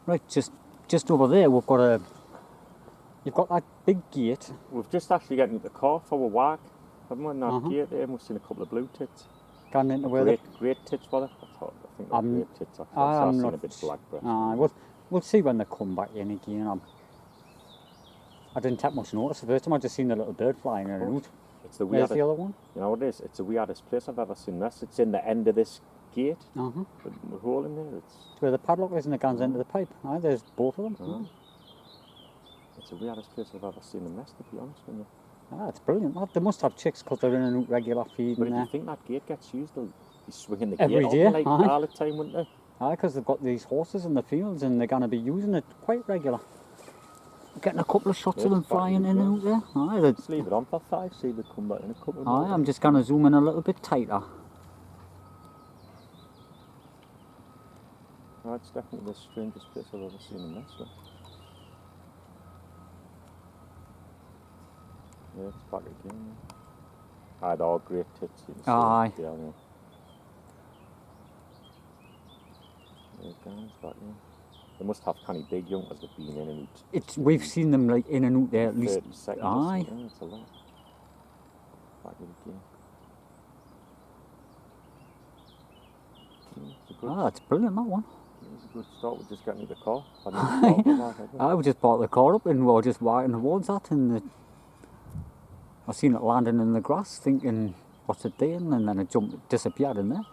Right, just over there we've got a... You've got that big gate. We've just actually gotten into the car for a walk. Haven't we? On that gate there, we've seen a couple of blue tits. Gone into where great tits for it. I think they're great tits actually. I'm I've not... seen a bit black breast. We'll see when they come back in again. I didn't take much notice the first time. I just seen the little bird flying in and out. It's the weirdest. There's the other one. You know what it is? It's the weirdest place I've ever seen this. It's in the end of this gate. The hole in there. It's where the padlock is and it goes into the pipe. Aye, there's both of them. It's the weirdest place I've ever seen them nest, to be honest with you. It's brilliant. They must have chicks because they're in and out regular feeding. But if you think that gate gets used, they'll be swinging the every gate day, like all the time, wouldn't they? Aye, because they've got these horses in the fields and they're going to be using it quite regular. Getting a couple of shots of them flying in and out there. Aye, just leave it on for 5, see if they come back in a couple of minutes. I'm just going to zoom in a little bit tighter. It's definitely the strangest place I've ever seen in this one. Yeah, it's back again. They're all great tits. You can see aye. Yeah, it's back in. They must have kind of big young as they've been in and out. We've seen them like in and out there at least. 30 seconds. Aye. Yeah, it's a lot. Back in again. It's brilliant, that one. It was a good start with just getting to the car. We just brought the car up and we were just walking towards that and I seen it landing in the grass thinking, what's it doing? And then it disappeared in there.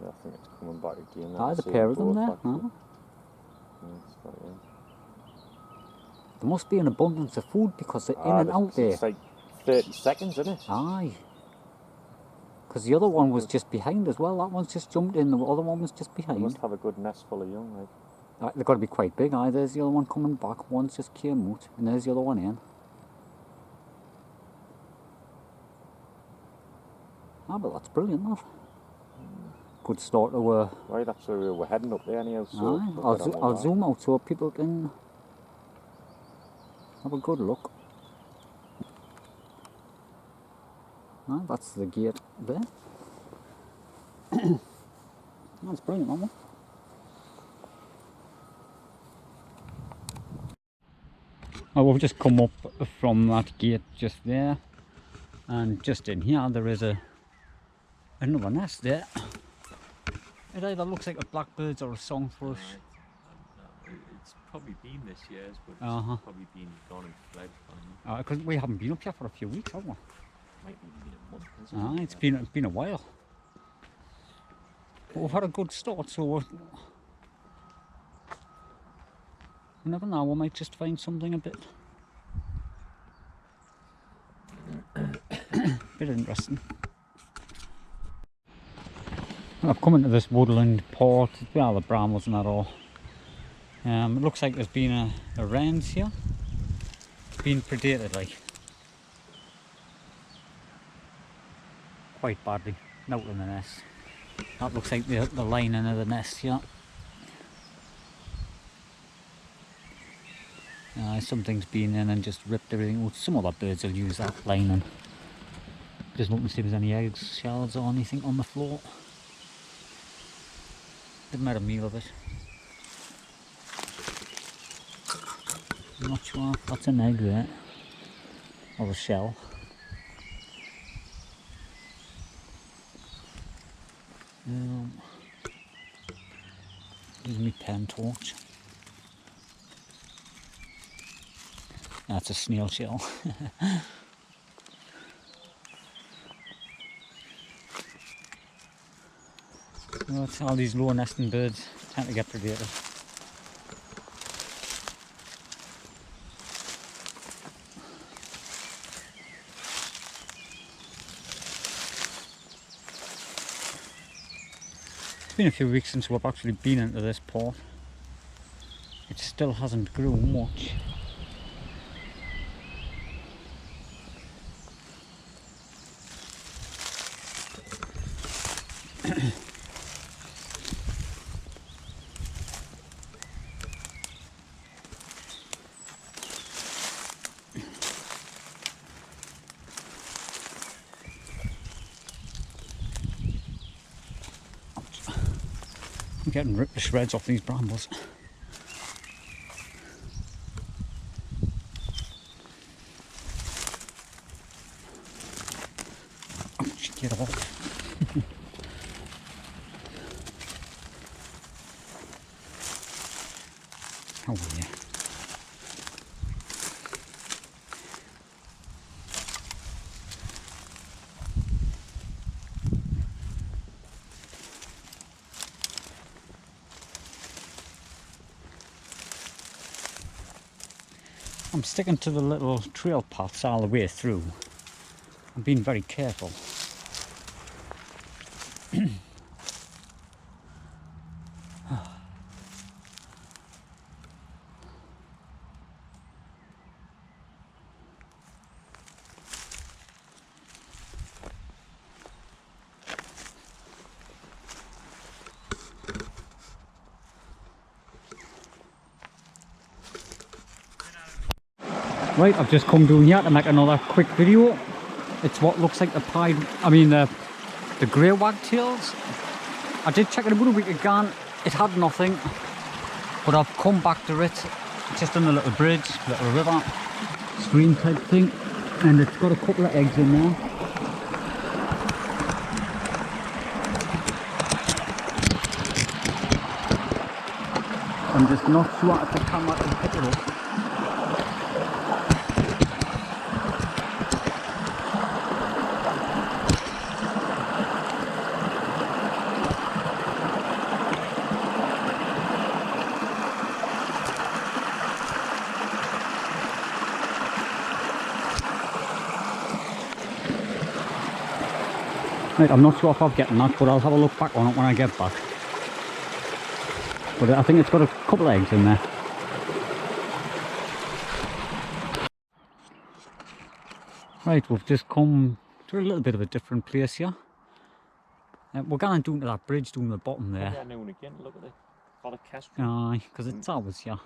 Yeah, I think it's coming back again. The pair of them there. There must be an abundance of food because they're in and out there. It's like 30 seconds, isn't it? Aye. Because the other one was just behind as well. That one's just jumped in, the other one was just behind. They must have a good nest full of young, like. They've got to be quite big. Aye, there's the other one coming back. One's just came out, and there's the other one in. But that's brilliant, that. Good start to... Right, that's where we're heading up there anyhow, so... Aye, I'll zoom out so people can have a good look. That's the gate there. That's brilliant, that one. We've just come up from that gate just there, and just in here there is another nest there. It either looks like a blackbird's or a songthrush. It's probably been this year's, but it's probably been gone and fled. Because we haven't been up here for a few weeks, have we? Might even been a month, hasn't it? It's been a while. But we've had a good start, so you never know, we might just find something a bit interesting. I've come into this woodland port. It's where the brambles and that all. It looks like there's been a wren's here. It's been predated like. Quite badly. Out in the nest. That looks like the lining of the nest here. Something's been in and just ripped everything out. Some other birds will use that lining. Just looking to see if there's any eggs, shells or anything on the floor. They've made a meal of it. I'm not sure if that's an egg there. Or a shell. Here's my pen torch. That's a snail shell. Well, all these low nesting birds tend to get predated. It's been a few weeks since we've actually been into this port. It still hasn't grown much. I'm getting ripped to shreds off these brambles. Oh, get off. Oh yeah. I'm sticking to the little trail paths all the way through. I'm being very careful. Right, I've just come down here to make another quick video. It's what looks like the the grey wagtails. I did check it about a week ago, it had nothing, but I've come back to it, just on a little bridge, little river, stream type thing, and it's got a couple of eggs in there. I'm just not sure if the camera can pick it up. Right, I'm not sure if I've gotten that, but I'll have a look back on it when I get back. But I think it's got a couple of eggs in there. Right, we've just come to a little bit of a different place here. We're going down to that bridge down the bottom there. Yeah, now and again, look at it. For the cast. Aye, because it's always here.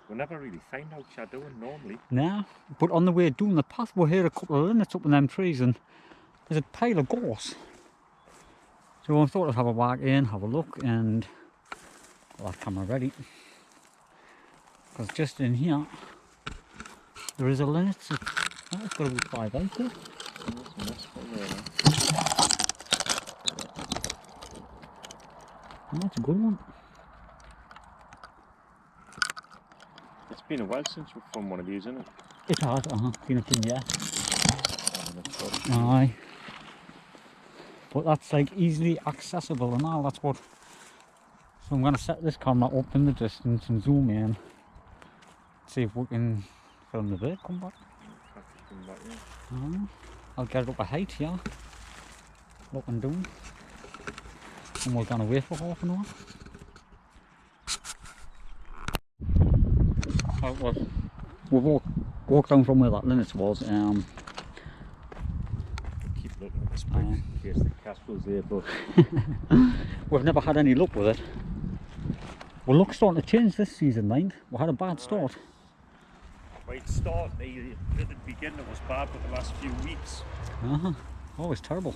We never really find out what you're doing normally. No, but on the way down the path, we hear a couple of linnets up in them trees, and there's a pile of gorse. So I thought I'd have a walk in, have a look, and get that camera ready. Because just in here, there is a linnet. Oh, it's got about 5 eggs there. Oh, that's a good one. It's been a while since we've found one of these, isn't it? It has, been a few years. Aye. But that's like easily accessible and all, that's what. So I'm going to set this camera up in the distance and zoom in. See if we can film the bird come back. I'll get it up a height here. Looking down. And we're going away for half an hour. We've walked down from where that linnet was. Keep looking at the spring in case the castrel's there, but we've never had any luck with it. Well, luck's starting to change this season, mind. We had a bad start. Right start, at the beginning it was bad, but the last few weeks. Oh, it's terrible.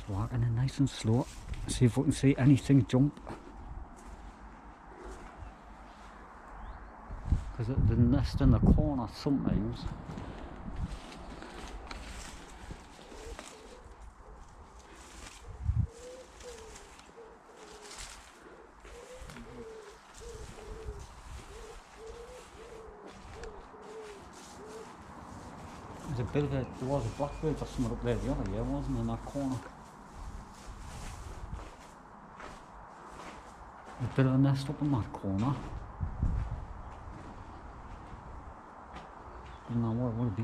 Walking in nice and slow, see if we can see anything jump. Because the nest in the corner sometimes. There's a bit of there was a blackbird or something up there the other year, wasn't there, in that corner? A bit of a nest up in that corner. I don't know what it would have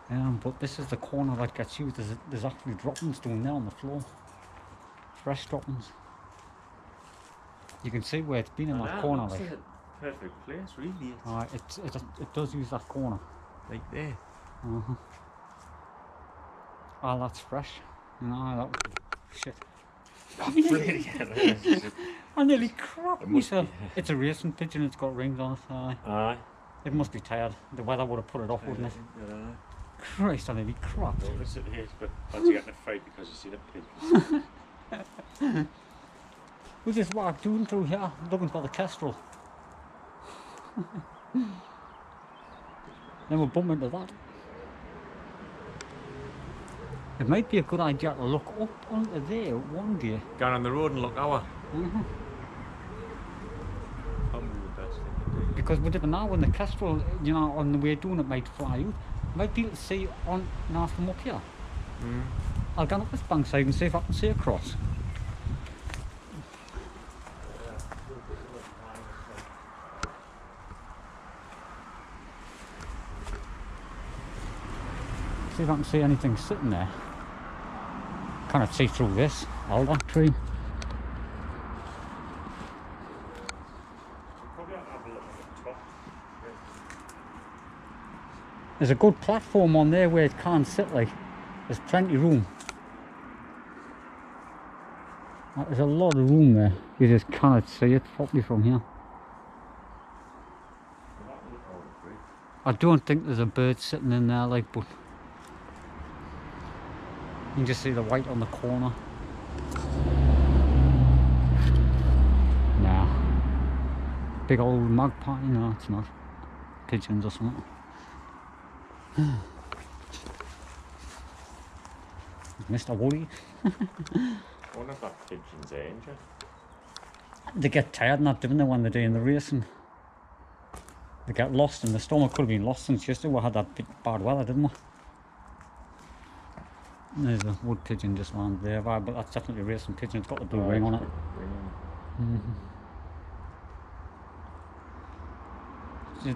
been. But this is the corner that gets used. There's actually droppings down there on the floor. Fresh droppings. You can see where it's been in that corner. Like a perfect place, really. It does use that corner. Like there. Oh, that's fresh. You know, Shit. Really? I nearly cracked It must myself. be. It's a racing pigeon, it's got rings on it. Aye. It must be tired. The weather would have put it off, wouldn't it? Christ, I nearly cracked. Notice it here, but once you get in a fight because you see the pigeons. We just walked doing through here looking for the kestrel. Then we'll bump into that. It might be a good idea to look up onto there one day. Go on the road and look our. Mhm. Probably the best thing to do. Because we never know when the kestrel, you know, on the way doing it might fly out. Might be able to see on now from up here. I'll go up this bank side and see if I can see across. See if I can see anything sitting there. Cannot see through this alder tree. Probably have to have a look at the top. There's a good platform on there where it can't sit, like. There's plenty of room. There's a lot of room there. You just cannot see it properly from here. I don't think there's a bird sitting in there, like, but you can just see the white on the corner. Nah. Big old magpie? No, it's not. Pigeons or something. Mr. Woody. I wonder if that pigeon's angel. They get tired not doing it when they're doing the racing. They get lost in the storm. It could have been lost since yesterday. We had that big bad weather, didn't we? There's a wood pigeon just landed there, but that's definitely a racing pigeon. It's got the blue ring on it.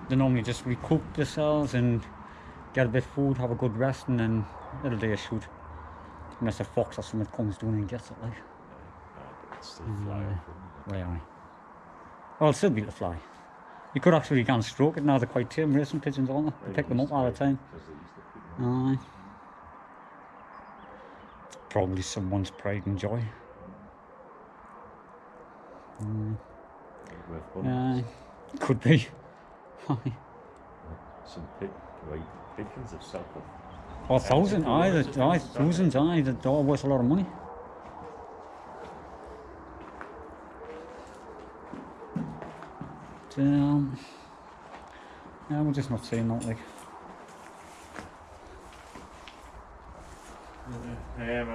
They normally just recoup themselves and get a bit of food, have a good rest, and then it'll do a shoot. Unless a fox or something comes down and gets it, like. But it's still fly off, Right, aye. Well, it'll still be able to fly. You could actually go and stroke it now. They're quite tame racing pigeons, aren't they? They pick them up all the time. Aye. Probably someone's pride and joy. Aye. Could be. Aye. Some pigeons have settled. Oh, thousands, thousands, aye, they're all worth a lot of money. But, yeah, we're just not seeing that, like. I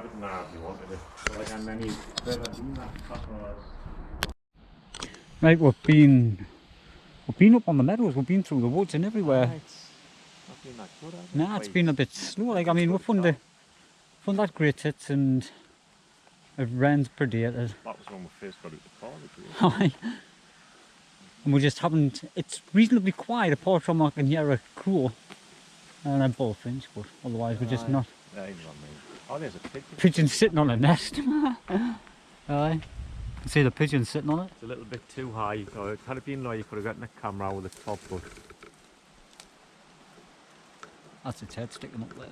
didn't know if you wanted it. So like, and then you further doing that. Right, we've been up on the meadows, we've been through the woods and everywhere. It's not been that good, has it? Nah, it's been a bit slow. Like, I mean, we've found that great tits and a wren's predated. That was when we first got out the car, did we? Aye. And we just haven't. It's reasonably quiet apart from I can hear a crow and a bullfinch, but otherwise we're just not. Yeah, you know what I mean. Oh, there's a pigeon. Pigeon sitting on a nest. Aye. You can see the pigeon sitting on it. It's a little bit too high. Or it could have been like you could have gotten a camera with the top, but That's its head sticking up there. we'll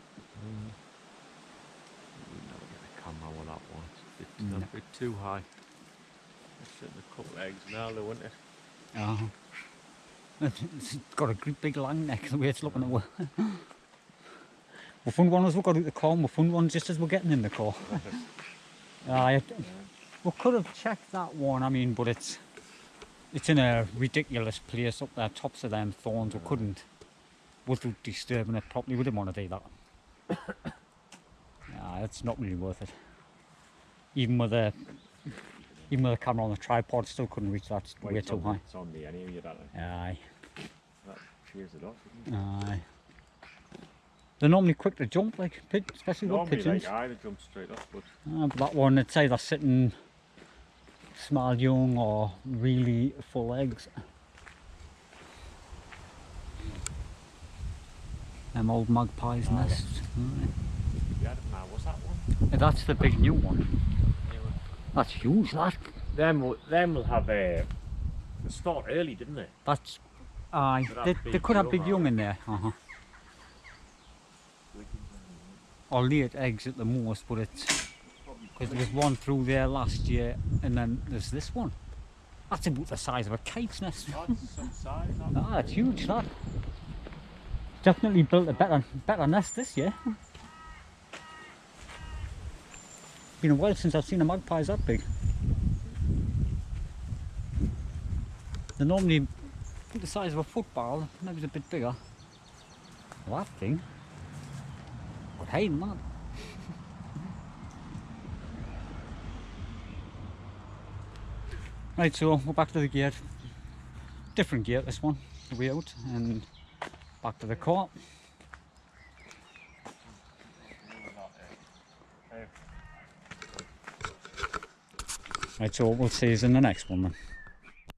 never get a camera with that one. It's a bit too high. It's sitting a couple of eggs now, though, isn't it? It's got a great big long neck the way it's looking at us. We found one as we got out the car, and we found one just as we're getting in the car. We could have checked that one, I mean, but it's in a ridiculous place up there, tops of them thorns. We couldn't, without disturbing it properly, we didn't want to do that. It's not really worth it. Even with a camera on the tripod, still couldn't reach that. It's way too high. It's on the anyway, you don't know. Aye. That shears it off, isn't it? Aye. They're normally quick to jump, like especially with Normally, pigeons. like, they jump straight off, but But that one, it's either sitting small young or really full eggs. Them old magpies nests. Aye. yeah, I don't know. What's that one? That's the big new one. That's huge, that. Them will have they start early, didn't they? That's, aye. They could have big young in there. Or late eggs at the most, but it's Because there was one through there last year, and then there's this one. That's about the size of a kite's nest. That's some size. Ah, that's huge, that. Definitely built a better nest this year. Been a while since I've seen a magpie that big. They're normally the size of a football, maybe a bit bigger. Well, that thing. But hey, man. Right, so we're back to the gate. Different gate, this one, the way out, and back to the car. Right, so we'll see you in the next one then.